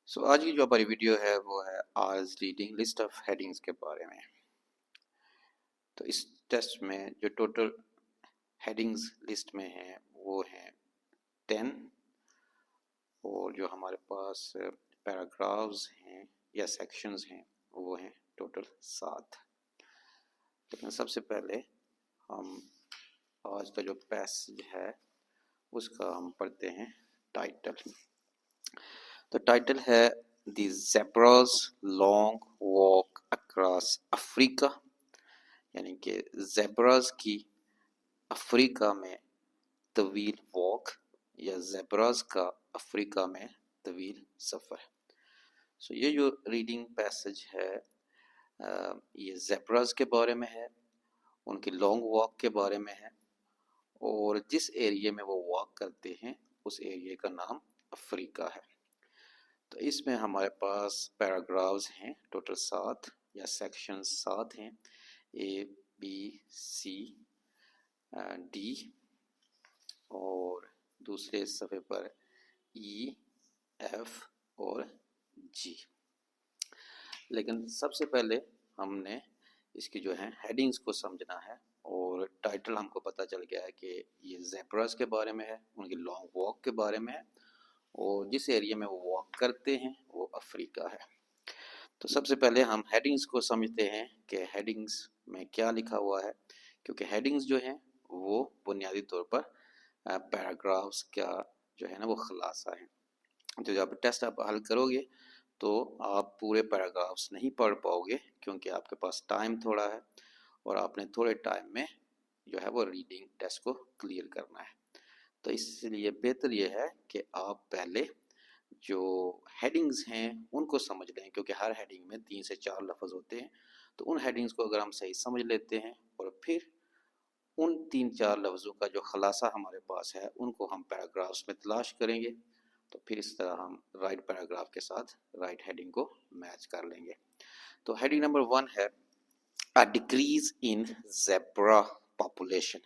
آج کی جو ہماری ویڈیو ہے وہ ہے آج ریڈنگ لسٹ آف ہیڈنگز کے بارے میں۔ تو اس ٹیسٹ میں جو ٹوٹل ہیڈنگز لسٹ میں ہیں وہ ہیں 10، اور جو ہمارے پاس پیراگرافز ہیں یا سیکشنز ہیں وہ ہیں ٹوٹل 7۔ لیکن سب سے پہلے ہم آج کا جو پیسج ہے اس کا ہم پڑھتے ہیں ٹائٹل۔ تو ٹائٹل ہے دی زیبراز لانگ واک اکراس افریقہ، یعنی کہ زیبراز کی افریقہ میں طویل واک یا زیبراز کا افریقہ میں طویل سفر۔ یہ جو ریڈنگ پیسج ہے یہ زیبراز کے بارے میں ہے، ان کی لانگ واک کے بارے میں ہے، اور جس ایریے میں وہ واک کرتے ہیں اس ایریے کا نام افریقہ ہے۔ تو اس میں ہمارے پاس پیراگرافز ہیں ٹوٹل 7 یا سیکشنز 7 ہیں، اے بی سی ڈی، اور دوسرے صفحے پر ای ایف اور جی۔ لیکن سب سے پہلے ہم نے اس کی جو ہے ہیڈنگز کو سمجھنا ہے، اور ٹائٹل ہم کو پتہ چل گیا ہے کہ یہ زیبراز کے بارے میں ہے، ان کی لانگ واک کے بارے میں ہے، اور جس ایریے میں وہ واک کرتے ہیں وہ افریقہ ہے۔ تو سب سے پہلے ہم ہیڈنگز کو سمجھتے ہیں کہ ہیڈنگز میں کیا لکھا ہوا ہے، کیونکہ ہیڈنگز جو ہیں وہ بنیادی طور پر پیراگرافز کا جو ہے نا وہ خلاصہ ہے۔ تو جب ٹیسٹ آپ حل کرو گے تو آپ پورے پیراگرافز نہیں پڑھ پاؤ گے، کیونکہ آپ کے پاس ٹائم تھوڑا ہے اور آپ نے تھوڑے ٹائم میں جو ہے وہ ریڈنگ ٹیسٹ کو کلیئر کرنا ہے۔ تو اس لیے بہتر یہ ہے کہ آپ پہلے جو ہیڈنگز ہیں ان کو سمجھ لیں، کیونکہ ہر ہیڈنگ میں 3 سے 4 لفظ ہوتے ہیں۔ تو ان ہیڈنگز کو اگر ہم صحیح سمجھ لیتے ہیں اور پھر ان 3-4 لفظوں کا جو خلاصہ ہمارے پاس ہے ان کو ہم پیراگرافز میں تلاش کریں گے، تو پھر اس طرح ہم رائٹ پیراگراف کے ساتھ رائٹ ہیڈنگ کو میچ کر لیں گے۔ تو ہیڈنگ نمبر 1 ہے A decrease in zebra population،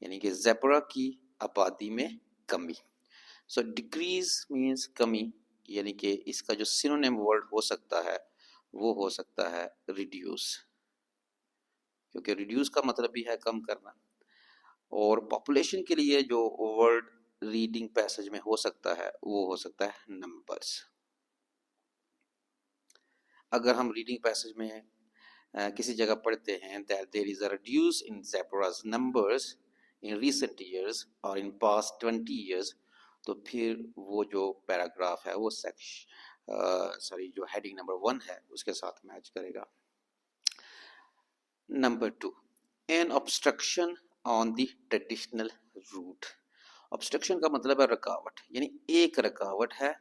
یعنی کہ زیبرا کی آبادی میں کمی۔ ڈیکریز مینس کمی، یعنی کہ اس کا جو سینونیم ورڈ ہو سکتا ہے وہ ہو سکتا ہے ریڈیوس، کیونکہ ریڈیوس کا مطلب بھی ہے کم کرنا۔ اور پاپولیشن کے لیے جو ورڈ ریڈنگ پیسج میں ہو سکتا ہے وہ ہو سکتا ہے نمبرز۔ اگر ہم ریڈنگ پیسج میں کسی جگہ پڑھتے ہیں that there is a reduce in zebras numbers in recent years or in past 20 years، تو پھر وہ جو پیراگراف ہے وہ جو ہیڈنگ نمبر 1 ہے اس کے ساتھ میچ کرے گا۔ Number 2، an obstruction on the traditional route۔ obstruction کا مطلب ہے رکاوٹ، یعنی ایک رکاوٹ ہے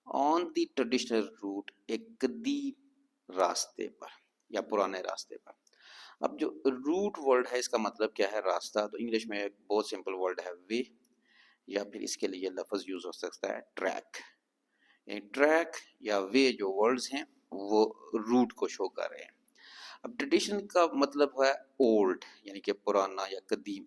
on the traditional route، ایک قدیم راستے پر یا پرانے راستے پر۔ اب جو روٹ ورڈ ہے اس کا مطلب کیا ہے؟ راستہ۔ تو انگلش میں ایک بہت سمپل ورڈ ہے وے، یا پھر اس کے لیے لفظ یوز ہو سکتا ہے ٹریک۔ یعنی ٹریک یا وے جو ورڈز ہیں وہ روٹ کو شو کر رہے ہیں۔ اب ٹریڈیشن کا مطلب ہے اولڈ، یعنی کہ پرانا یا قدیم۔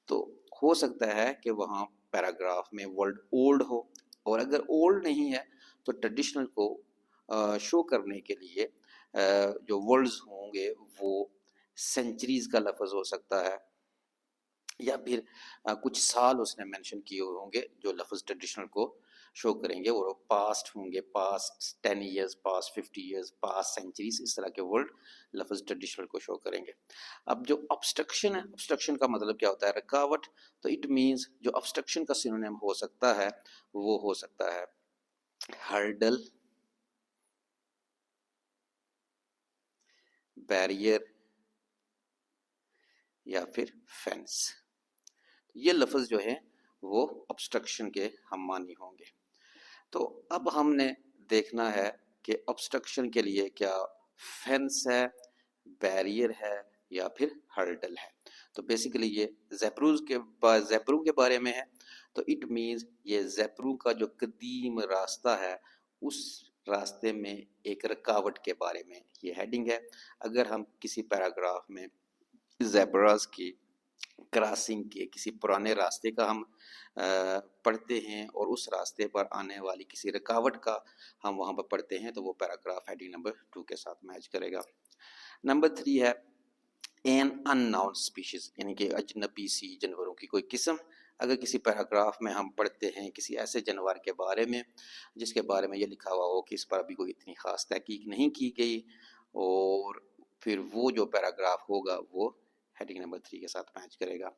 تو ہو سکتا ہے کہ وہاں پیراگراف میں ورڈ اولڈ ہو، اور اگر اولڈ نہیں ہے تو ٹریڈیشنل کو شو کرنے کے لیے جو ورڈز ہوں گے وہ سینچریز کا لفظ ہو سکتا ہے، یا پھر کچھ سال اس نے مینشن کیے ہوں گے جو لفظ ٹریڈیشنل کو شو کریں گے، اور پاسٹ ہوں گے، past 10 years, past 50 years, past centuries, اس طرح کے ورڈ لفظ ٹریڈیشنل کو شو کریں گے۔ اب جو obstruction ہے، obstruction کا مطلب کیا ہوتا ہے؟ رکاوٹ۔ تو اٹ مینز جو obstruction کا سینونیم ہو سکتا ہے وہ ہو سکتا ہے ہرڈل، بیریئر، یا پھر فینس۔ یہ لفظ جو ہیں وہ obstruction کے ہم معنی ہوں گے۔ تو اب ہم نے دیکھنا ہے کہ obstruction کے لیے کیا فینس ہے، بیریئر ہے، یا پھر ہرڈل ہے۔ تو بیسیکلی یہ زیبروں کے بارے میں ہے، تو اٹ مینز یہ زیبروں کا جو قدیم راستہ ہے اس راستے میں ایک رکاوٹ کے بارے میں یہ ہیڈنگ ہے۔ اگر ہم کسی پیراگراف میں زیبراز کی کراسنگ کے کسی پرانے راستے کا ہم پڑھتے ہیں اور اس راستے پر آنے والی کسی رکاوٹ کا ہم وہاں پر پڑھتے ہیں تو وہ پیراگراف ہیڈنگ نمبر 2 کے ساتھ میچ کرے گا۔ نمبر 3 ہے این ان ناؤن اسپیشیز، یعنی کہ اجنبی سی جانوروں کی کوئی قسم۔ اگر کسی پیراگراف میں ہم پڑھتے ہیں کسی ایسے جانور کے بارے میں جس کے بارے میں یہ لکھا ہوا ہو کہ اس پر ابھی کوئی اتنی خاص تحقیق نہیں کی گئی، اور پھر وہ جو پیراگراف ہوگا وہ ہیڈنگ نمبر 3 کے ساتھ میچ کرے گا۔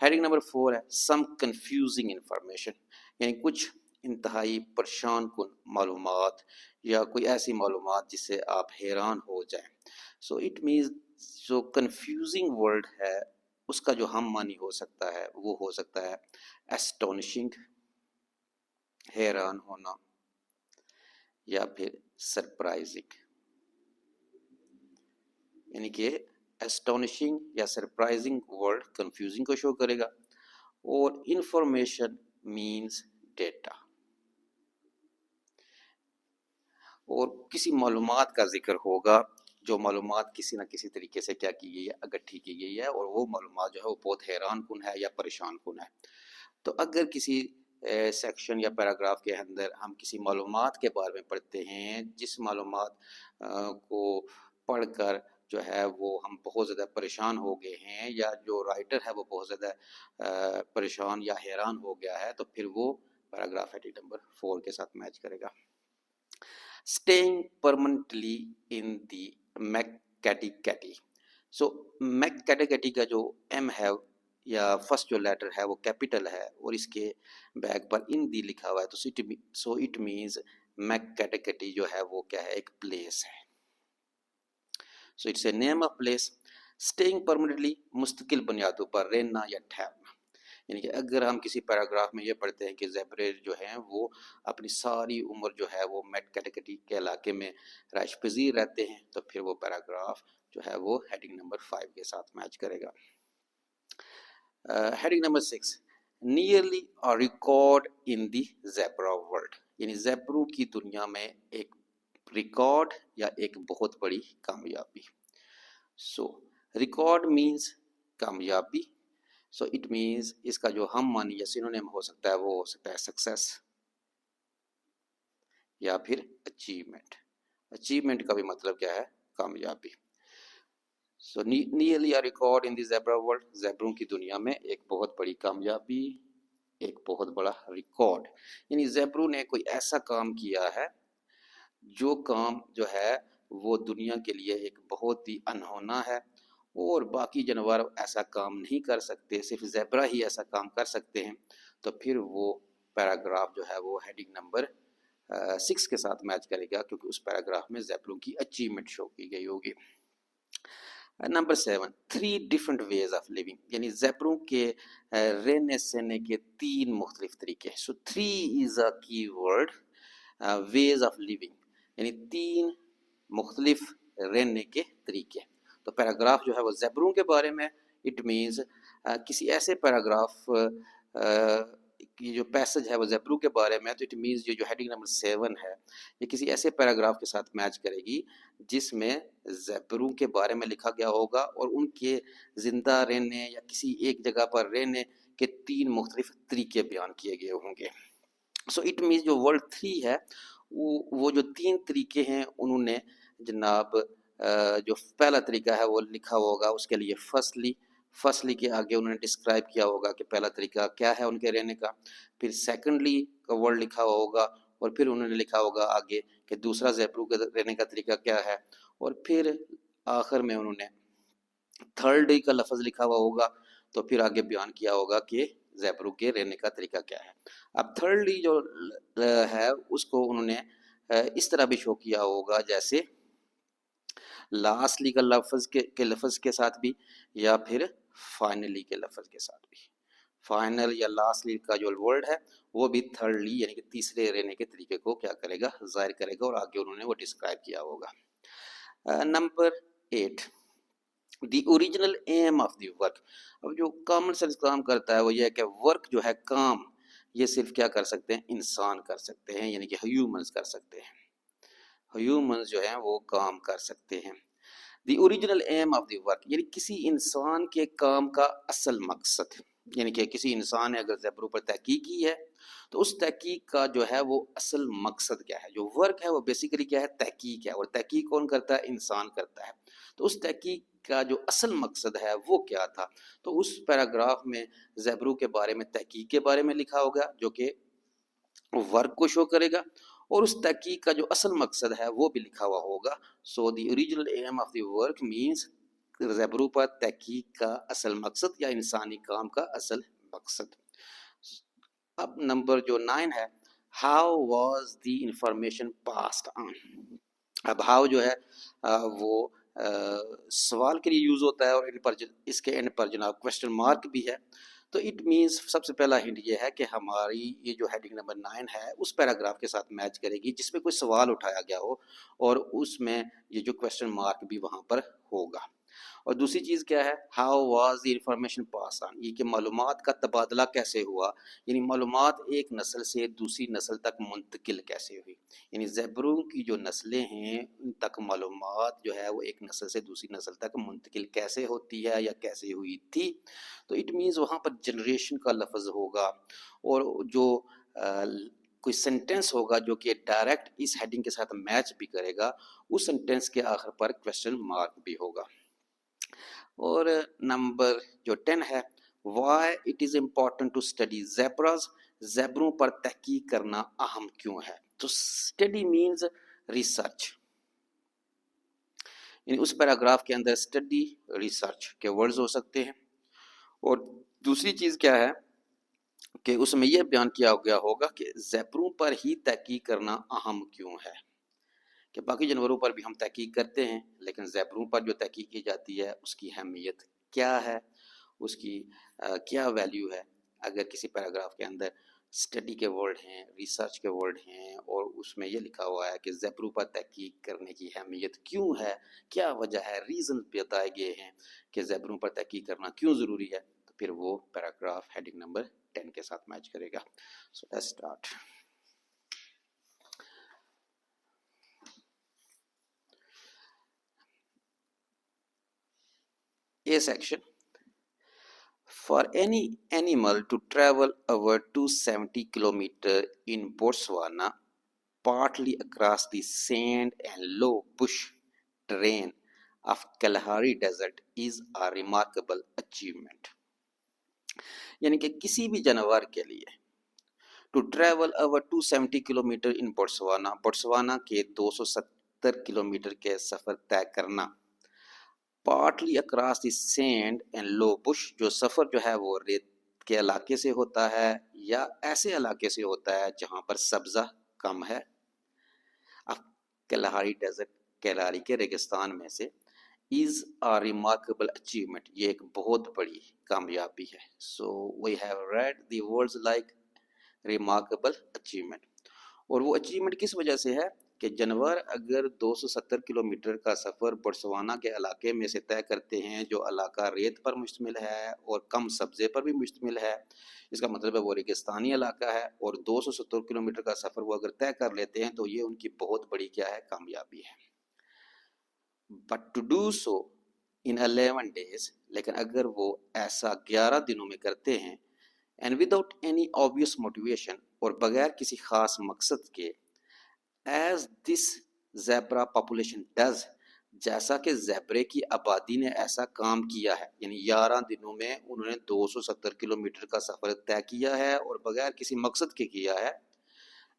ہیڈنگ نمبر 4 ہے سم کنفیوزنگ انفارمیشن، یعنی کچھ انتہائی پریشان کن معلومات یا کوئی ایسی معلومات جس سے آپ حیران ہو جائیں۔ سو اٹ مینز جو کنفیوزنگ ورڈ ہے اس کا جو ہم معنی ہو سکتا ہے وہ ہو سکتا ہے اسٹونشنگ، حیران ہونا، یا پھر سرپرائزنگ، یعنی کہ اسٹونشنگ یا سرپرائزنگ ورڈ کنفیوزنگ کو شو کرے گا، اور انفارمیشن مینز ڈیٹا، اور کسی معلومات کا ذکر ہوگا جو معلومات کسی نہ کسی طریقے سے کیا کی گئی ہے، اکٹھی کی گئی ہے، اور وہ معلومات جو ہے وہ بہت حیران کن ہے یا پریشان کن ہے۔ تو اگر کسی سیکشن یا پیراگراف کے اندر ہم کسی معلومات کے بارے میں پڑھتے ہیں جس معلومات کو پڑھ کر جو ہے وہ ہم بہت زیادہ پریشان ہو گئے ہیں، یا جو رائٹر ہے وہ بہت زیادہ پریشان یا حیران ہو گیا ہے، تو پھر وہ پیراگراف ہیڈنگ نمبر 4 کے ساتھ میچ کرے گا۔ Staying permanently in the McCarthy. So McCarthy کا جو ایم ہے یا فرسٹ جو لیٹر ہے وہ کیپیٹل ہے، اور اس کے بیک پر ان دی لکھا ہوا ہے، تو سو اٹ مینز McCarthy جو ہے وہ کیا ہے، ایک پلیس ہے۔ So it's a name of place. Staying permanently, مستقل بنیادوں پر رہنا یا ٹھہرنا، یعنی کہ اگر ہم کسی پیراگراف میں یہ پڑھتے ہیں کہ زیبرے جو ہیں وہ اپنی ساری عمر جو ہے وہ میٹ کیٹیگری کے علاقے میں رہائش پذیر رہتے ہیں، تو پھر وہ پیراگراف جو ہے وہ ہیڈنگ نمبر 5 کے ساتھ میچ کرے گا۔ Heading number 6 nearly a record in the zebra world، یعنی زیبروں کی دنیا میں ایک ریکارڈ یا ایک بہت بڑی کامیابی۔ سو ریکارڈ مینز کامیابی، سو اٹ مینز اس کا جو ہم معنی یا سینونیم ہو سکتا ہے وہ ہو سکتا ہے سکسیس یا پھر اچیومنٹ۔ اچیومنٹ کا بھی مطلب کیا ہے، کامیابی۔ So nearly a record in the zebra world, زیبروں کی دنیا میں ایک بہت بڑی کامیابی، ایک بہت بڑا ریکارڈ، یعنی زیبروں نے کوئی ایسا کام کیا ہے جو کام جو ہے وہ دنیا کے لیے ایک بہت ہی انہونا ہے، اور باقی جانور ایسا کام نہیں کر سکتے، صرف زیبرا ہی ایسا کام کر سکتے ہیں، تو پھر وہ پیراگراف جو ہے وہ ہیڈنگ نمبر 6 کے ساتھ میچ کرے گا، کیونکہ اس پیراگراف میں زیبروں کی اچیومنٹ شو کی گئی ہوگی۔ Number 7 3 different ways of living, یعنی زیبروں کے رہنے سہنے کے 3 مختلف طریقے۔ سو 3 از اے کی ورڈ، ویز آف لیونگ یعنی 3 مختلف رہنے کے طریقے۔ تو پیراگراف جو ہے وہ زیبروں کے بارے میں، اٹ مینز کسی ایسے پیراگراف کی جو پیسج ہے وہ زیبروں کے بارے میں، تو اٹ مینز جو ہیڈنگ نمبر 7 ہے یہ کسی ایسے پیراگراف کے ساتھ میچ کرے گی جس میں زیبروں کے بارے میں لکھا گیا ہوگا اور ان کے زندہ رہنے یا کسی ایک جگہ پر رہنے کے 3 مختلف طریقے بیان کیے گئے ہوں گے۔ سو اٹ مینز جو ورڈ 3 ہے وہ جو 3 طریقے ہیں انہوں نے جناب جو پہلا طریقہ ہے وہ لکھا ہوگا، اس کے لیے فصلی کے آگے انہوں نے ڈسکرائب کیا ہوگا کہ پہلا طریقہ کیا ہے ان کے رہنے کا، پھر سیکنڈلی کا ورڈ لکھا ہوگا، اور پھر انہوں نے لکھا ہوگا آگے کہ دوسرا زیبروں کے رہنے کا طریقہ کیا ہے، اور پھر آخر میں انہوں نے تھرڈ کا لفظ لکھا ہوا ہوگا، تو پھر آگے بیان کیا ہوگا کہ زیبروں کے رہنے کا طریقہ کیا ہے۔ اب تھرڈ جو ہے اس کو انہوں نے اس طرح بھی شو کیا ہوگا جیسے لاسٹلی کا لفظ کے لفظ کے ساتھ بھی، یا پھر فائنلی کے لفظ کے ساتھ بھی۔ فائنل یا لاسٹلی کا جو ورڈ ہے وہ بھی تھرڈلی یعنی کہ تیسرے رہنے کے طریقے کو کیا کرے گا، ظاہر کرے گا، اور آگے انہوں نے وہ ڈسکرائب کیا ہوگا۔ Number 8 the original aim of the work. اب جو کامن سینس کام کرتا ہے وہ یہ ہے کہ ورک جو ہے، کام، یہ صرف کیا کر سکتے ہیں، انسان کر سکتے ہیں، یعنی کہ ہیومنز کر سکتے ہیں، ہیومنز جو ہیں وہ کام کر سکتے ہیں۔ The original aim of the work, یعنی کسی انسان کے کام کا اصل مقصد، یعنی کہ کسی انسان نے اگر زیبرو پر تحقیق کی ہے تو اس تحقیق کا جو ہے وہ اصل مقصد کیا ہے. جو ورک ہے وہ بیسیکلی کیا ہے، تحقیق ہے، اور تحقیق کون کرتا ہے، انسان کرتا ہے. تو اس تحقیق کا جو اصل مقصد ہے وہ کیا تھا، تو اس پیراگراف میں زیبرو کے بارے میں، تحقیق کے بارے میں لکھا ہوگا جو کہ ورک کو شو کرے گا، اور اس تحقیق کا جو اصل مقصد ہے وہ بھی لکھا ہوا ہوگا. So the original aim of the work means زیبرو پر تحقیق کا اصل مقصد یا انسانی کام کا اصل مقصد. اب نمبر جو 9 ہے، how was the information passed آن. اب ہاؤ جو ہے وہ سوال کے لیے یوز ہوتا ہے، اور اس کے اینڈ پر جناب کوشچن مارک بھی ہے. تو اٹ مینس سب سے پہلا ہنٹ یہ ہے کہ ہماری یہ جو ہیڈنگ نمبر 9 ہے اس پیراگراف کے ساتھ میچ کرے گی جس میں کوئی سوال اٹھایا گیا ہو، اور اس میں یہ جو کوشچن مارک بھی وہاں پر ہوگا. اور دوسری چیز کیا ہے، ہاؤ واز دی انفارمیشن پاس آن، یہ کہ معلومات کا تبادلہ کیسے ہوا، یعنی معلومات ایک نسل سے دوسری نسل تک منتقل کیسے ہوئی. یعنی زیبروں کی جو نسلیں ہیں ان تک معلومات جو ہے وہ ایک نسل سے دوسری نسل تک منتقل کیسے ہوتی ہے یا کیسے ہوئی تھی. تو اٹ مینز وہاں پر جنریشن کا لفظ ہوگا، اور جو کوئی سینٹینس ہوگا جو کہ ڈائریکٹ اس ہیڈنگ کے ساتھ میچ بھی کرے گا، اس سینٹینس کے آخر پر کویسچن مارک بھی ہوگا. اور نمبر جو 10 ہے، why it is important to study zebras, زیبروں پر تحقیق کرنا اہم کیوں ہے. تو اسٹڈی مینز ریسرچ، یعنی اس پیراگراف کے اندر اسٹڈی ریسرچ کے ورڈز ہو سکتے ہیں. اور دوسری چیز کیا ہے کہ اس میں یہ بیان کیا گیا ہوگا کہ زیبروں پر ہی تحقیق کرنا اہم کیوں ہے، کہ باقی جانوروں پر بھی ہم تحقیق کرتے ہیں لیکن زیبروں پر جو تحقیق کی جاتی ہے اس کی اہمیت کیا ہے، اس کی کیا ویلیو ہے. اگر کسی پیراگراف کے اندر اسٹڈی کے ورڈ ہیں، ریسرچ کے ورڈ ہیں، اور اس میں یہ لکھا ہوا ہے کہ زیبروں پر تحقیق کرنے کی اہمیت کیوں ہے، کیا وجہ ہے، ریزن بتائے گئے ہیں کہ زیبروں پر تحقیق کرنا کیوں ضروری ہے، تو پھر وہ پیراگراف ہیڈنگ نمبر 10 کے ساتھ میچ کرے گا. So let's start. A section. For any animal to travel over 270 kilometers in Botswana, partly across the sand and low bush terrain of Kalahari Desert, is a remarkable achievement. یعنی کہ کسی بھی جانور کے لیے to travel over 270 kilometers in Botswana، بوٹسوانا کے 270 kilometre کے سفر طے کرنا، partly across the sand and low bush, جو سفر جو ہے وہ ریت کے علاقے سے ہوتا ہے یا ایسے علاقے سے ہوتا ہے جہاں پر سبزہ کم ہے، کلہاری ڈیزرٹ، کلہاری کے ریگستان میں سے، از a remarkable achievement، یہ ایک بہت بڑی کامیابی ہے. so we have read the words like remarkable achievement. اور وہ اچیومنٹ کس وجہ سے ہے کہ جانور اگر 270 کلومیٹر کا سفر بوٹسوانا کے علاقے میں سے طے کرتے ہیں جو علاقہ ریت پر مشتمل ہے اور کم سبزے پر بھی مشتمل ہے، اس کا مطلب ہے وہ ریگستانی علاقہ ہے، اور 270 کلومیٹر کا سفر وہ اگر طے کر لیتے ہیں تو یہ ان کی بہت بڑی کیا ہے، کامیابی ہے. But to do so in 11 days، لیکن اگر وہ ایسا 11 دنوں میں کرتے ہیں، and without any obvious motivation، اور بغیر کسی خاص مقصد کے، as this zebra population does، جیسا کہ زیبرے کی آبادی نے ایسا کام کیا ہے، یعنی 11 دنوں میں انہوں نے 270 کلومیٹر کا سفر طے کیا ہے اور بغیر کسی مقصد کے کیا ہے.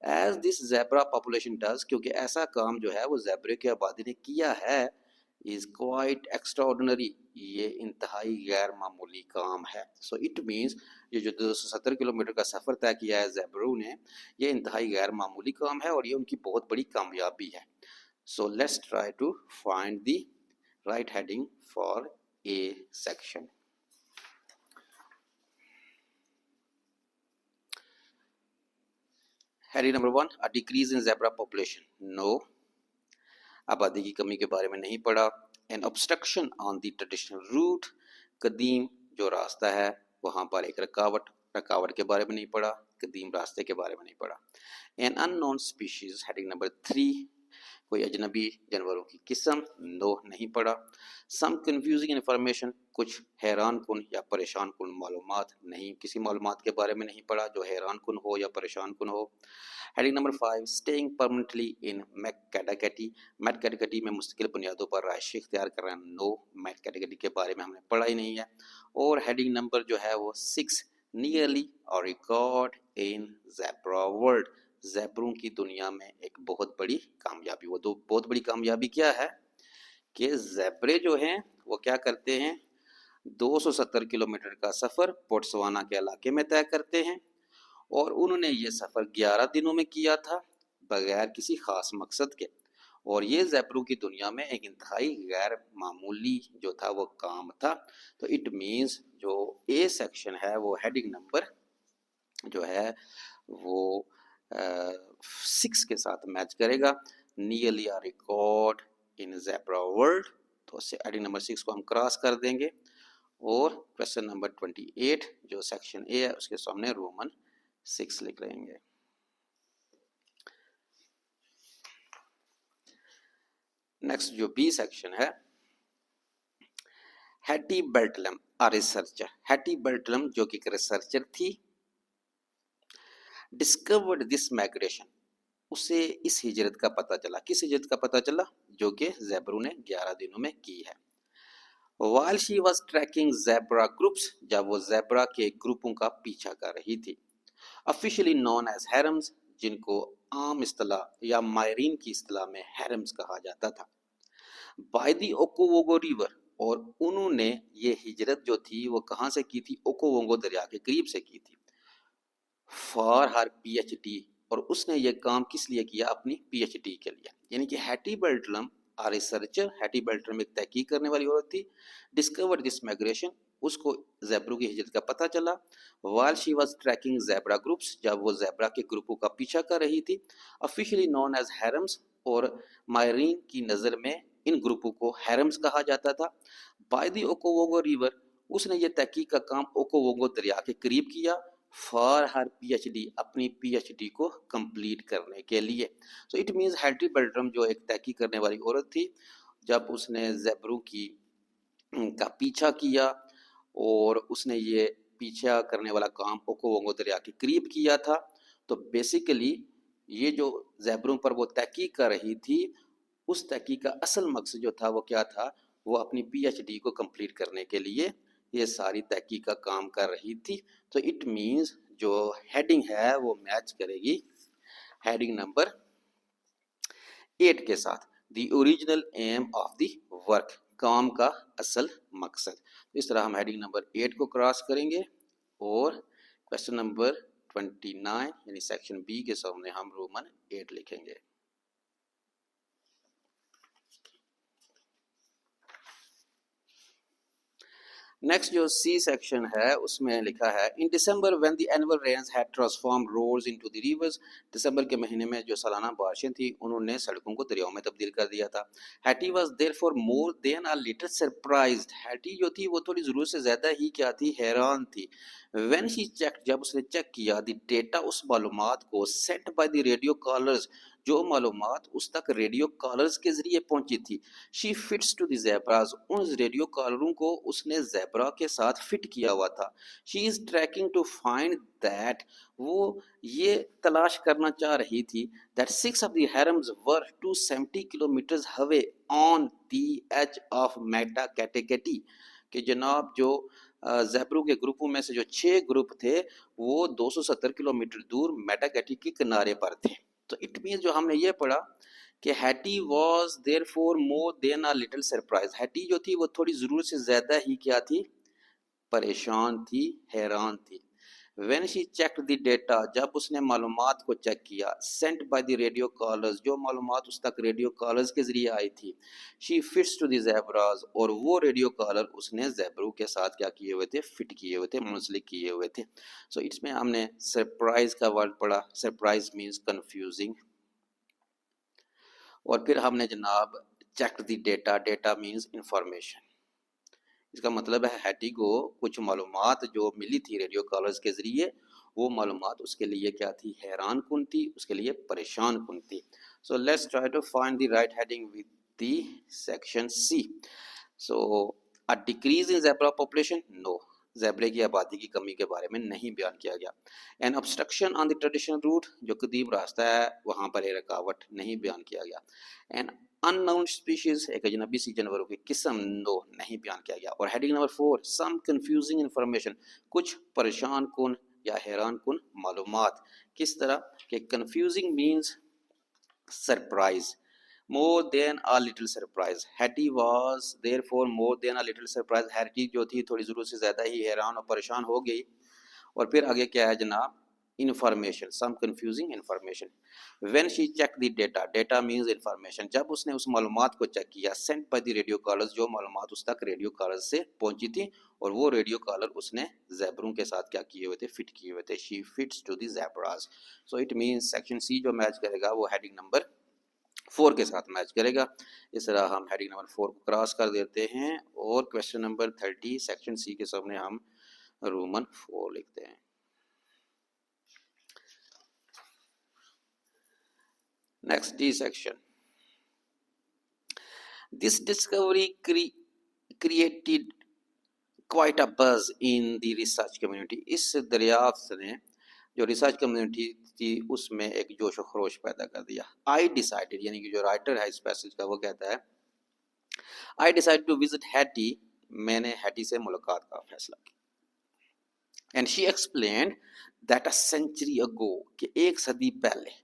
as this zebra population does، کیونکہ ایسا کام جو ہے وہ زیبرے کی آبادی نے کیا ہے، is quite extraordinary، یہ انتہائی غیر معمولی کام ہے. so it means یہ جو 270 کلومیٹر کا سفر طے کیا ہے زیبروں نے، یہ انتہائی غیر معمولی کام ہے اور یہ ان کی بہت بڑی کامیابی ہے. so let's try to find the right heading for A section. heading number 1، a decrease in zebra population. no، آبادی کی کمی کے بارے میں نہیں پڑھا. an obstruction on the traditional route، قدیم جو راستہ ہے وہاں پر ایک رکاوٹ کے بارے میں نہیں پڑھا، قدیم راستے کے بارے میں نہیں پڑھا. an unknown species، heading number 3، کوئی اجنبی جانوروں کی قسم؟ نو، نہیں پڑھا. سم کنفیوزنگ انفارمیشن، کچھ حیران کن یا پریشان کن معلومات؟ نہیں، کسی معلومات کے بارے میں نہیں پڑھا جو حیران کن ہو یا پریشان کن ہو. ہیڈنگ نمبر 5، اسٹیئنگ پرمنٹلی ان میکڈاکیٹی، میکڈاکیٹی میں مستقل بنیادوں پر رہائش اختیار کر رہے ہیں. نو، میکڈاکیٹی کے بارے میں ہم نے پڑھا ہی نہیں ہے. اور ہیڈنگ نمبر جو ہے وہ 6، نیئرلی اور ریکارڈ ان زیبرا ورلڈ، زیبروں کی دنیا میں ایک بہت بڑی کامیابی. وہ بہت بڑی کامیابی کیا ہے کہ زیبرے جو ہیں وہ کیا کرتے ہیں، 270 کلومیٹر کا سفر بوٹسوانا کے علاقے میں طے کرتے ہیں، اور انہوں نے یہ سفر 11 دنوں میں کیا تھا بغیر کسی خاص مقصد کے. اور یہ زیبروں کی دنیا میں ایک انتہائی غیر معمولی جو تھا وہ کام تھا. تو اٹ مینز جو اے سیکشن ہے وہ ہیڈنگ نمبر جو ہے وہ 6 کے ساتھ میچ کرے گا. Nearly a record in zebra world, تو اس سے ہیڈنگ نمبر 6 کو ہم کراس کر دیں گے. اور کویسچن نمبر 28 جو سیکشن اے ہے اس کے سامنے رومن 6 لکھ لیں گے. نیکسٹ جو بی سیکشن ہے، ہیٹی بیلٹلم ریسرچر. ہیٹی بیلٹلم جو کہ ایک ریسرچر تھی، ڈسکورڈ دس مائگریشن، اسے اس ہجرت کا پتہ چلا. کس ہجرت کا پتہ چلا؟ جو کہ زیبروں نے 11 دنوں میں کی ہے. while she was tracking zebra groups، جب وہ زیبرا کے گروپوں کا پیچھا کر رہی تھی. officially known as harems، جن کو عام اصطلاح یا ماہرین کی اصطلاح میں harems کہا جاتا تھا. by the اوکووگو river، اور انہوں نے یہ ہجرت جو تھی وہ کہاں سے کی تھی؟ اوکووگو دریا کے قریب سے کی تھی. For her P H D, اور اس نے یہ کام کس لیے کیا؟ اپنی پی ایچ ڈی کے لیے. یعنی کہ ہیٹی بیلٹلم ریسرچر، ہیٹی بیلٹلم ایک تحقیق کرنے والی عورت تھی. ڈسکورڈ دس مائگریشن، اس کو زیبروں کی ہجرت کا پتہ چلا. while she was tracking zebra groups، جب وہ زیبرا کے گروپوں کا پیچھا کر رہی تھی. officially known as harems، اور ماہرین کی نظر میں ان گروپوں کو harems کہا جاتا تھا. by the اوکووگو river، اس نے یہ تحقیق کا کام اوکووگو دریا کے قریب کیا. For her P H D, اپنی پی ایچ ڈی کو کمپلیٹ کرنے کے لیے. سو اٹ مینز ہیٹی بیلٹلم جو ایک تحقیق کرنے والی عورت تھی، جب اس نے زیبروں کا پیچھا کیا اور اس نے یہ پیچھا کرنے والا کام اوکووگو دریا کے قریب کیا تھا، تو بیسیکلی یہ جو زیبروں پر وہ تحقیق کر رہی تھی، اس تحقیق کا اصل مقصد جو تھا وہ کیا تھا؟ وہ اپنی پی ایچ ڈی کو کمپلیٹ کرنے کے لیے یہ ساری تحقیق کا کام کر رہی تھی. تو اٹ مینز جو ہیڈنگ ہے وہ میچ کرے گی ہیڈنگ نمبر 8 کے ساتھ. The original aim of the work, کام کا اصل مقصد. اس طرح ہم ہیڈنگ نمبر 8 کو کراس کریں گے. اور کویسچن نمبر 29 یعنی سیکشن بی کے سامنے ہم رومن 8 لکھیں گے. نیکسٹ جو سی سیکشن ہے اس میں لکھا ہے in December when the annual rains had transform roads into the rivers, دسمبر کے مہینے میں جو سالانہ بارشیں تھیں انہوں نے سڑکوں کو دریاؤں میں تبدیل کر دیا تھا. Hetty was there for more than a little surprised, Hetty جو تھی وہ تھوڑی ضرورت سے زیادہ ہی کیا تھی؟ حیران تھی. وین شی چیک، جب اس نے چیک کیا، دی ڈیٹا، اس معلومات کو، sent by the radio collars, جو معلومات اس تک ریڈیو کالرز کے ذریعے پہنچی تھی. شی فٹس ٹو دی زیبراز، ان ریڈیو کالروں کو اس نے زیبرا کے ساتھ فٹ کیا ہوا تھا. She is trekking to find that, وہ یہ تلاش کرنا چاہ رہی تھی، that 6 of the herds were 270 kilometres ہوے آن دی ایج آف میکڈاکیٹی، کہ جناب جو زیبروں کے گروپوں میں سے جو 6 گروپ تھے وہ 270 کلومیٹر دور میڈاکیٹی کے کنارے پر تھے. تو اٹ مینز جو ہم نے یہ پڑھا کہ Hetty was there for more than a little surprise, Hetty جو تھی وہ تھوڑی ضرورت سے زیادہ ہی کیا تھی؟ پریشان تھی، حیران تھی. When she check the data, جب اس نے معلومات کو چیک کیا، sent by the radio collars, جو معلومات اس تک ریڈیو کالرز کے ذریعے آئی تھی. شی فٹس ٹو دی زیبراز، اور وہ ریڈیو کالر اس نے زیبروں کے ساتھ کیا کیے ہوئے تھے؟ فٹ کیے ہوئے تھے، منسلک کیے ہوئے تھے. سو اس میں ہم نے سرپرائز کا ورڈ پڑھا. Surprise means confusing. اور پھر ہم نے جناب check the data, data means information. اس کا مطلب ہے ہیٹی کو کچھ معلومات جو ملی تھی ریڈیو کالرز کے ذریعے، وہ معلومات اس کے لیے کیا تھی؟ حیران کن تھی، اس کے لیے پریشان کن تھی. So let's try to find the right heading with the section C. So a decrease in zebra population, no, زیبرے کی آبادی کی کمی کے بارے میں نہیں بیان کیا گیا. An obstruction on the traditional route, جو قدیم راستہ ہے وہاں پر ایک رکاوٹ نہیں بیان کیا گیا. این unknown species, ایک اجنبی سی جانوروں کی قسم, نو نہیں بیان کیا گیا. اور heading number 4, some confusing information, کچھ پریشان کن یا حیران کن معلومات. کس طرح کہ confusing means surprise, more than a little surprise. Hattie was therefore more than a little surprise. Hattie جو تھی تھوڑی ضرورت سے زیادہ ہی حیران اور پریشان ہو گئی. اور پھر آگے کیا ہے جناب, information, some confusing information. When she checked the data, data means information, جب اس نے اس معلومات کو چیک کیا, sent by the radio callers, جو معلومات اس تک ریڈیو کالرز سے پہنچی تھی, اور وہ ریڈیو کالر اس نے زیبروں کے ساتھ کیا کیے ہوئے تھے, فٹ کیے ہوئے تھے. she fits to the zebras. so it means section C جو میچ کرے گا وہ ہیڈنگ نمبر 4 کے ساتھ میچ کرے گا. اس طرح ہم ہیڈنگ نمبر 4 کو کراس کر دیتے ہیں اور کویسچن نمبر 30 سیکشن سی کے سامنے ہم رومن 4 لکھتے ہیں. Next D section. This discovery created quite a buzz in the research community. اس دریافت نے جو ریسرچ کمیونٹی تھی اس میں ایک جوش و خروش پیدا کر دیا. I decided, یعنی کہ جو رائٹر ہے اس پیسج کا وہ کہتا ہے I decided to visit Hattie, میں نے ہیٹی سے ملاقات کا فیصلہ کیا. And she explained that a century ago, کہ ایک صدی پہلے.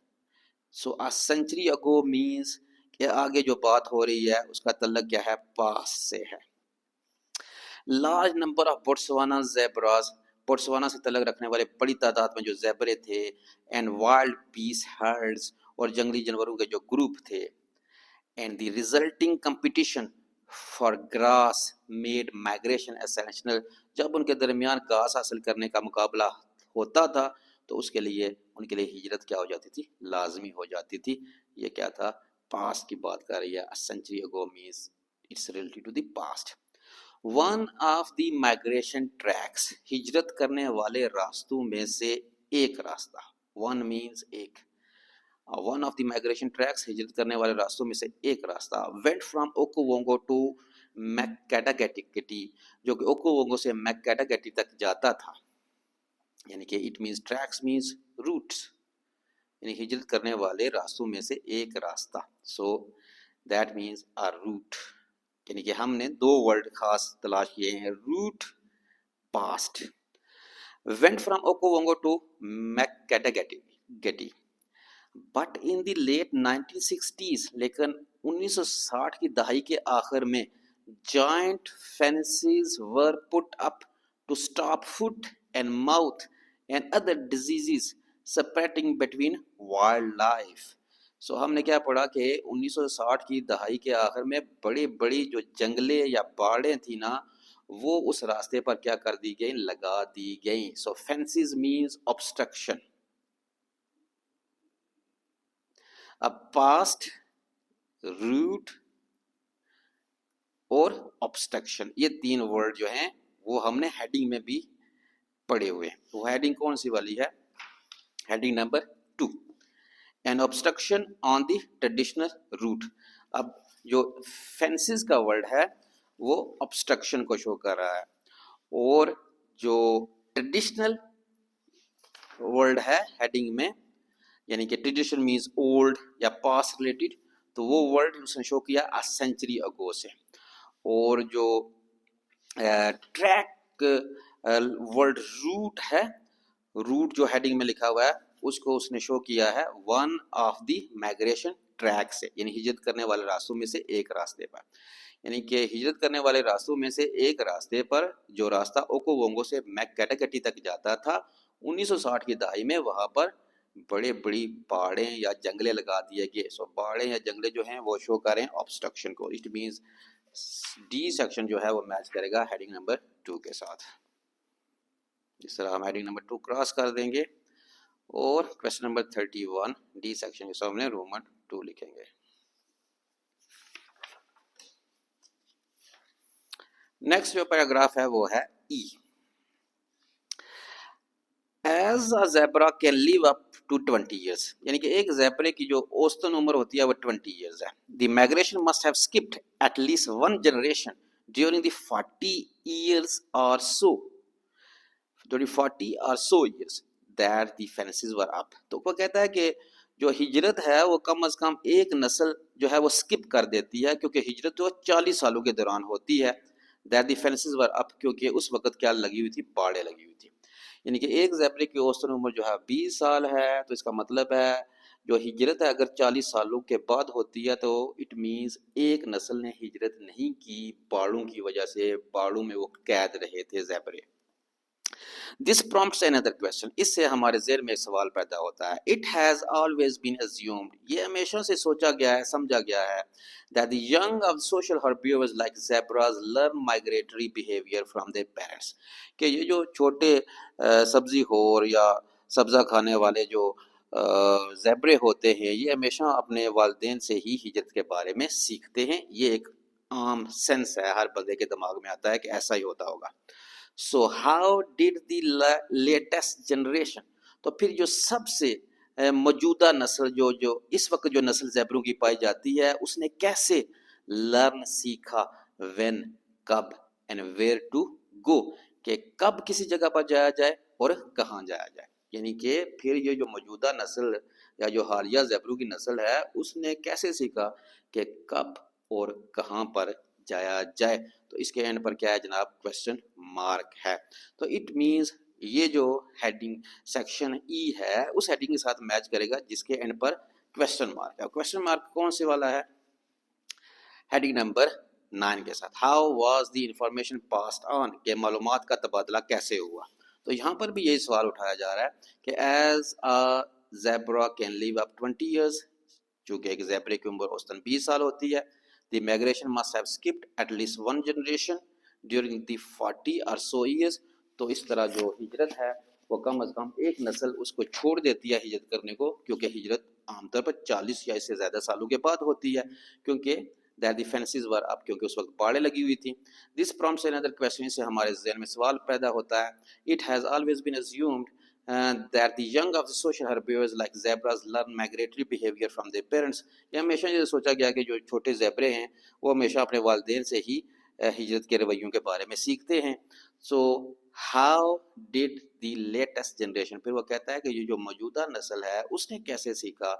So a century ago means کہ آگے جو بات ہو رہی ہے اس کا تعلق کیا ہے, پاس سے ہے. Large number of Botswana zebras, بوٹسوانا سے تعلق رکھنے والے بڑی تعداد میں جو زیبرے تھے, اینڈ وائلڈ پیس ہرڈز, اور جنگلی جانوروں کے جو گروپ تھے, and the resulting competition for grass made migration essential, جب ان کے درمیان گھاس حاصل کرنے کا مقابلہ ہوتا تھا تو اس کے لیے ان کے لیے ہجرت کیا ہو جاتی تھی, لازمی ہو جاتی تھی. یہ کیا تھا, پاسٹ کی بات کر رہی ہے. A century ago means it's related to the past. One of the migration tracks, ہجرت کرنے والے راستوں میں سے ایک راستہ. One means ایک. One of the migration tracks, ہجرت کرنے والے راستوں میں سے ایک راستہ, went from Okowongo to Makgadagati, جو کہ اوکوونگو سے میکگڈاگٹی تک جاتا تھا. یعنی کہ it means tracks means routes, یعنی ہجرت کرنے والے راستوں میں سے ایک راستہ. So that means a route. یعنی کہ ہم نے دو ورڈ خاص تلاش کیے ہیں, route, past. went from Okowongo to Makgadagati, but in the late 1960s, لیکن 1960 کی دہائی کے آخر میں giant fences were put up to stop foot and mouth and other diseases spreading between wildlife. سو ہم نے کیا پڑھا کہ 1960 کی دہائی کے آخر میں بڑی بڑی جو جنگلے یا باڑیں تھیں نا, وہ اس راستے پر کیا کر دی گئی, لگا دی گئیں. سو فینسز مینز obstruction. اب پاسٹ, روٹ اور obstruction, یہ تین ورڈ جو ہیں وہ ہم نے ہیڈنگ میں بھی پڑھے ہوئے ہیں. وہ ہیڈنگ کون سی والی ہے, heading number 2, an obstruction on the traditional route. اب جو فینسز کا ورڈ ہے وہ obstruction کو شو کر رہا ہے, اور جو ٹریڈیشنل ورڈ ہے ہیڈنگ میں, یعنی کہ ٹریڈیشن مینز اولڈ یا پاسٹ ریلیٹڈ, تو وہ ورڈ اس نے شو کیا a century ago سے. اور جو ٹریک ورڈ روٹ ہے, روٹ جو ہیڈنگ میں لکھا ہوا ہے اس کو اس نے شو کیا ہے one of the migration track سے, یعنی ہجرت کرنے والے راستوں میں سے ایک راستے پر. یعنی کہ ہجرت کرنے والے راستوں میں سے ایک راستے پر جو راستہ اوکوونگو سے میکگڈاگٹی تک جاتا تھا 1960 کی دہائی میں, وہاں پر بڑے بڑی باڑیں یا جنگلے لگا دیے گئے. سو باڑیں یا جنگلے جو ہیں وہ شو کریں obstruction کو. اٹ مینز ڈی سیکشن جو ہے وہ میچ کرے گا ہیڈنگ نمبر 2 کے ساتھ. اس طرح ہم ہیڈنگ نمبر 2 کراس کر دیں گے اور کویسچن نمبر 31 ڈی سیکشن کے سامنے رومن 2 لکھیں گے. نیکسٹ جو پیراگراف ہے وہ ہے ای. As a zebra can live up to 20 years. یعنی کہ ایک زیبرے کی جو اوسطن عمر ہوتی ہے وہ 20 years ہے. The migration must have skipped at least one generation during the 40 years or so. during 40 or so years that the fences were up. تو وہ کہتا ہے کہ جو ہجرت ہے وہ کم از کم ایک نسل جو ہے وہ سکپ کر دیتی ہے، کیونکہ ہجرت جو 40 سالوں کے دوران ہوتی ہے. that the fences were up، کیونکہ اس وقت کیا لگی ہوئی تھی؟ باڑیں لگی ہوئی تھی. یعنی کہ ایک زیبرے کی اوسطن عمر جو ہے 20 سال ہے، تو اس کا مطلب ہے جو ہجرت ہے اگر 40 سالوں کے بعد ہوتی ہے تو اٹ مینز ایک نسل نے ہجرت نہیں کی، باڑوں کی وجہ سے، باڑوں میں وہ قید رہے تھے زیبرے. This prompts another question. اس سے ہمارے ذہن میں ایک سوال پیدا ہوتا ہے. It has always been assumed، یہ ہمیشہ سے سوچا گیا ہے، سمجھا گیا ہے that the young of social herbivores like zebras learn migratory behavior from their parents، کہ یہ جو چھوٹے سبزی خور یا سبزہ کھانے والے جو زیبرے ہوتے ہیں یہ ہمیشہ اپنے والدین سے ہی ہجرت کے بارے میں سیکھتے ہیں. یہ ایک عام سینس ہے، ہر بندے کے دماغ میں آتا ہے کہ ایسا ہی ہوتا ہوگا. So how did the latest generation، تو پھر جو سب سے موجودہ نسل جو اس وقت جو نسل زیبروں کی پائی جاتی ہے اس نے کیسے لرن سیکھا، when کب and where to go، کہ کب کسی جگہ پر جایا جائے اور کہاں جایا جائے. یعنی کہ پھر یہ جو موجودہ نسل یا جو حالیہ زیبروں کی نسل ہے اس نے کیسے سیکھا کہ کب اور کہاں پر جایا جائے. تو اس کے اینڈ پر کیا ہے جناب؟ کویسچن مارک ہے. تو اٹ مینز یہ جو ہیڈنگ سیکشن ای ہے اس ہیڈنگ کے ساتھ میچ کرے گا جس کے اینڈ پر کویسچن مارک ہے. کویسچن مارک کون سے والا ہے؟ ہیڈنگ نمبر 9 کے ساتھ. How was the information passed آن، کہ معلومات کا تبادلہ کیسے ہوا. تو یہاں پر بھی یہی سوال اٹھایا جا رہا ہے کہ as a zebra can live up 20 years، چونکہ ایک زیبرے کی عمر اوسطاً 20 سال ہوتی ہے. The migration must have skipped at least one generation during the 40 or so years. تو اس طرح جو ہجرت ہے وہ کم از کم ایک نسل اس کو چھوڑ دیتی ہے ہجرت کرنے کو، کیونکہ ہجرت عام طور پر 40 یا اس سے زیادہ سالوں کے بعد ہوتی ہے، کیونکہ that the fences were up، کیونکہ اس وقت باڑیں لگی ہوئی تھی. This prompts another question، سے ہمارے ذہن میں سوال پیدا ہوتا ہے. It has always been assumed that the young of the social herbivores like zebras learn migratory behavior from their parents. یہ ہمیشہ یہ سوچا گیا کہ جو چھوٹے زیبرے ہیں وہ ہمیشہ اپنے والدین سے ہی ہجرت کے رویوں کے بارے میں سیکھتے ہیں. So how did the latest generation، پھر وہ کہتا ہے کہ یہ جو موجودہ نسل ہے اس نے کیسے سیکھا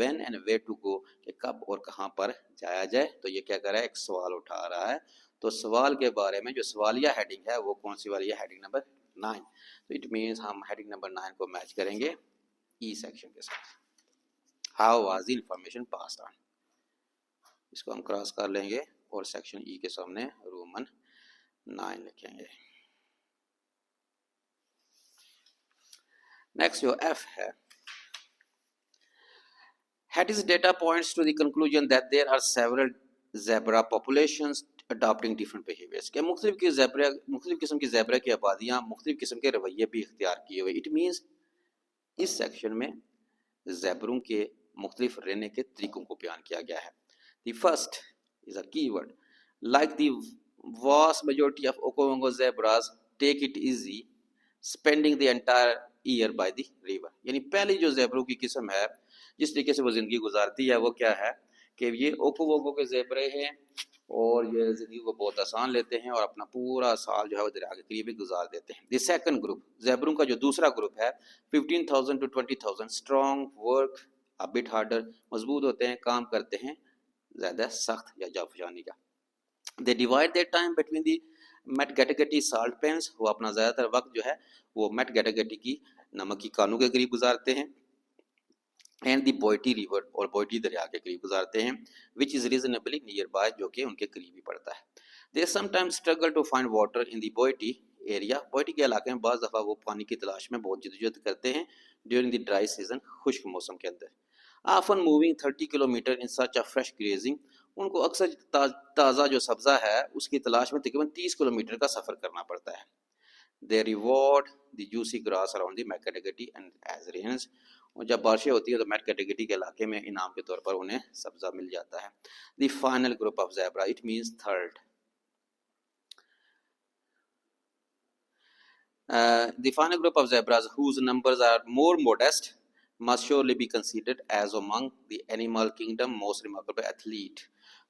when and where to go، کہ کب اور کہاں پر جایا جائے. تو یہ کیا کر رہا ہے؟ ایک سوال اٹھا رہا ہے. تو سوال کے بارے میں جو سوالیہ ہیڈنگ ہے وہ کون سی والی ہے؟ Heading number 9. تو اٹ مینس ہم ہیڈنگ نمبر 9 کو میچ کریں گے ای سیکشن کے ساتھ. How was the information passed on, اس کو ہم کراس کر لیں گے اور سیکشن ای کے سامنے رومن 9 لکھیں گے. نیکسٹ جو ایف ہے، Hatties data points to the conclusion that there are several zebra populations adopting different behaviors، کہ مختلف قسم کی زیبرا کی آبادیاں مختلف قسم کے رویے بھی اختیار کیے ہوئے. اٹ مینس اس سیکشن میں زیبروں کے مختلف رہنے کے طریقوں کو بیان کیا گیا ہے. The first is a keyword. Like the vast majority of Okavango zebras take it easy, spending the entire year by the river. یعنی پہلی جو زیبروں کی قسم ہے جس طریقے سے وہ زندگی گزارتی ہے وہ کیا ہے کہ یہ اوکووگو کے زیبرے ہیں اور یہ زندگی کو بہت آسان لیتے ہیں اور اپنا پورا سال جو ہے وہ دریا کے قریب ہی گزار دیتے ہیں. دی سیکنڈ گروپ، زیبروں کا جو دوسرا گروپ ہے 15,000 to 20,000 strong work a bit harder، مضبوط ہوتے ہیں، کام کرتے ہیں زیادہ سخت یا جافجانی کا. They divide their time between the Metgatagati salt pans، وہ اپنا زیادہ تر وقت جو ہے وہ Metgatagati کی نمک کی کانوں کے قریب گزارتے ہیں، and the Boity river، اور بوئٹی دریا کے قریب گزارتے ہیں، which is reasonably nearby، جو کہ ان کے قریب ہی پڑتا ہے. They sometimes struggle to find water in the Boity area، بوئٹی کے علاقے میں بعض دفعہ وہ پانی کی تلاش میں بہت جدوجہد کرتے ہیں during the dry season، خشک موسم کے اندر. Often moving 30 kilometer in search of fresh grazing، ان کو اکثر تازہ جو سبزہ ہے اس کی تلاش میں تقریباً 30 کلومیٹر کا سفر کرنا پڑتا ہے. They reward the juicy grass around the Metgatagati and as rains، اور جب بارشیں ہوتی ہیں تو Metgatagati کے علاقے میں انعام کے طور پر انہیں سبزہ مل جاتا ہے. The final group of zebra، it means third. The final group of zebras whose numbers are more modest must surely be considered as among the animal kingdom most remarkable athlete.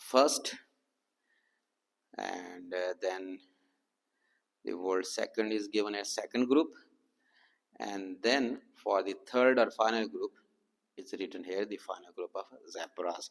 First, and then the word second is given as second group, and then for the third or final group it's written here the final group of zebras.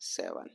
7.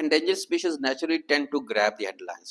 Endangered species naturally tend to grab the headlines.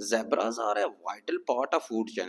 Zebras are a vital part of food chain.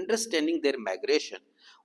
Understanding their migration,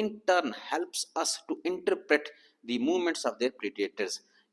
In turn helps us to interpret the movements of their predators.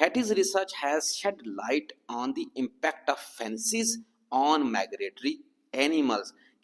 Hattie's research has shed light on the impact of fences on migratory animals.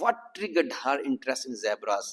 what triggered her interest in zebras?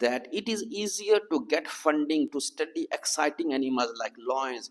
that it is easier to get funding to study exciting animals like lions.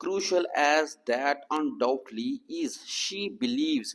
Crucial as that undoubtedly is, she believes,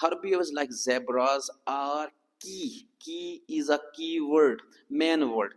herbivores like zebras are key is a key word, main word.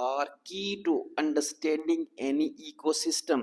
are key to understanding any ecosystem,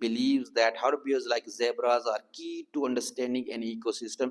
believes that herbivores like zebras are key to understanding an ecosystem,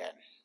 10.